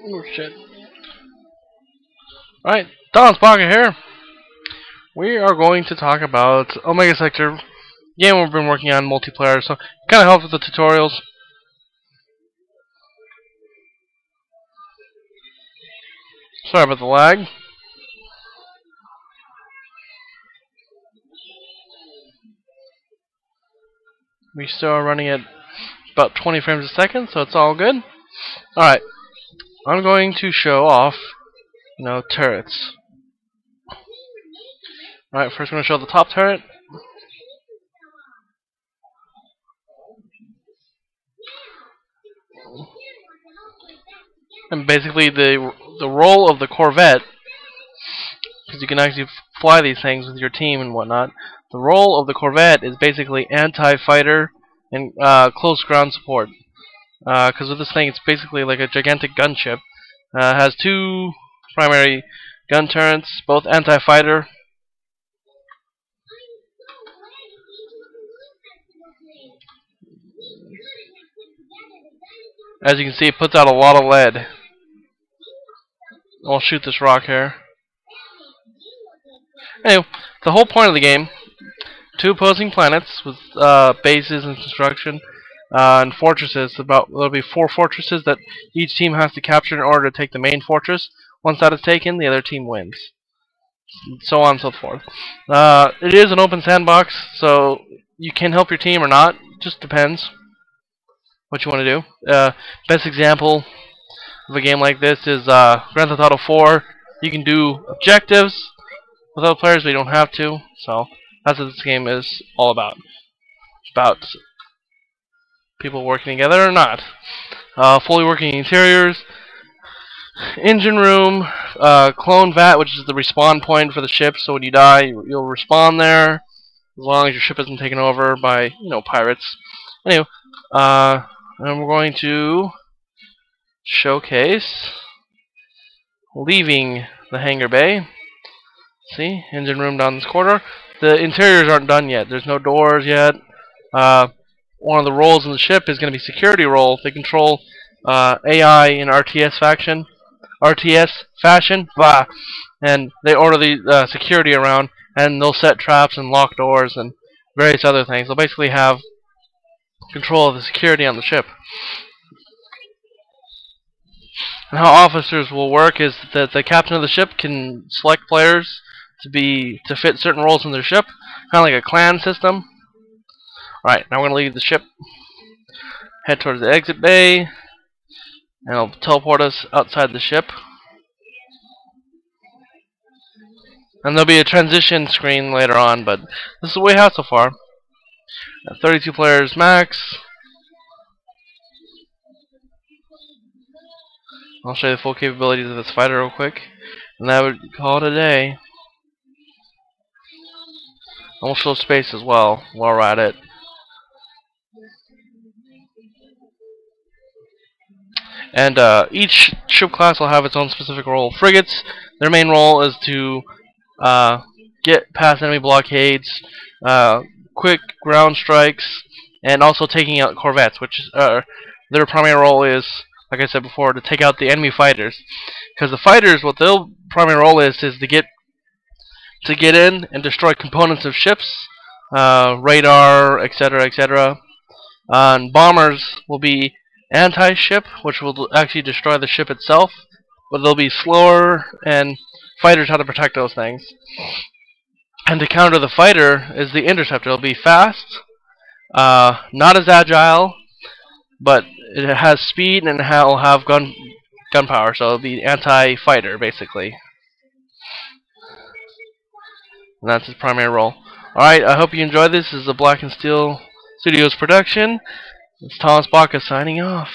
Oh shit. Alright, Don's Pocket here. We are going to talk about Omega Sector, game we've been working on multiplayer, so kind of helps with the tutorials. Sorry about the lag. We still are running at about 20 frames a second, so it's all good. Alright, I'm going to show off, turrets. Alright, first I'm going to show the top turret. And basically the role of the corvette, because you can actually fly these things with your team and whatnot. The role of the corvette is basically anti-fighter and close ground support. Because with this thing, it's basically like a gigantic gunship. It has two primary gun turrets, both anti-fighter. As you can see, it puts out a lot of lead. I'll shoot this rock here. Anyway, the whole point of the game, two opposing planets with bases and construction and fortresses. There'll be 4 fortresses that each team has to capture in order to take the main fortress. Once that is taken, the other team wins. So on and so forth. It is an open sandbox, so you can help your team or not. Just depends what you want to do. Best example of a game like this is Grand Theft Auto 4. You can do objectives with other players, but you don't have to. So that's what this game is all about. It's about people working together or not. Fully working interiors, engine room, clone vat, which is the respawn point for the ship. So when you die, you'll respawn there, as long as your ship isn't taken over by pirates. Anyway, and we're going to showcase leaving the hangar bay. See, engine room down this corner. The interiors aren't done yet. There's no doors yet. One of the roles in the ship is going to be security role. They control AI in RTS fashion, and they order the security around, and they'll set traps and lock doors and various other things. They'll basically have control of the security on the ship. And how officers will work is that the captain of the ship can select players to fit certain roles in their ship, kind of like a clan system. Alright, now we're going to leave the ship, head towards the exit bay, and it'll teleport us outside the ship. And there'll be a transition screen later on, but this is what we have so far. 32 players max. I'll show you the full capabilities of this fighter real quick, and that would call it a day. And we'll show space as well while we're at it. And each ship class will have its own specific role. Frigates, their main role is to get past enemy blockades, quick ground strikes, and also taking out corvettes, which their primary role is, like I said before, to take out the enemy fighters. Because the fighters, what their primary role is to get in and destroy components of ships, radar, etc., etc. And bombers will be anti-ship, which will actually destroy the ship itself, but they'll be slower, and fighters have to protect those things. And to counter the fighter is the interceptor. It'll be fast, not as agile, but it has speed and it'll have gunpowder, so it'll be anti-fighter basically. And that's his primary role. Alright, I hope you enjoyed this. This is a Black and Steel Studios production. It's Thomas Baca signing off.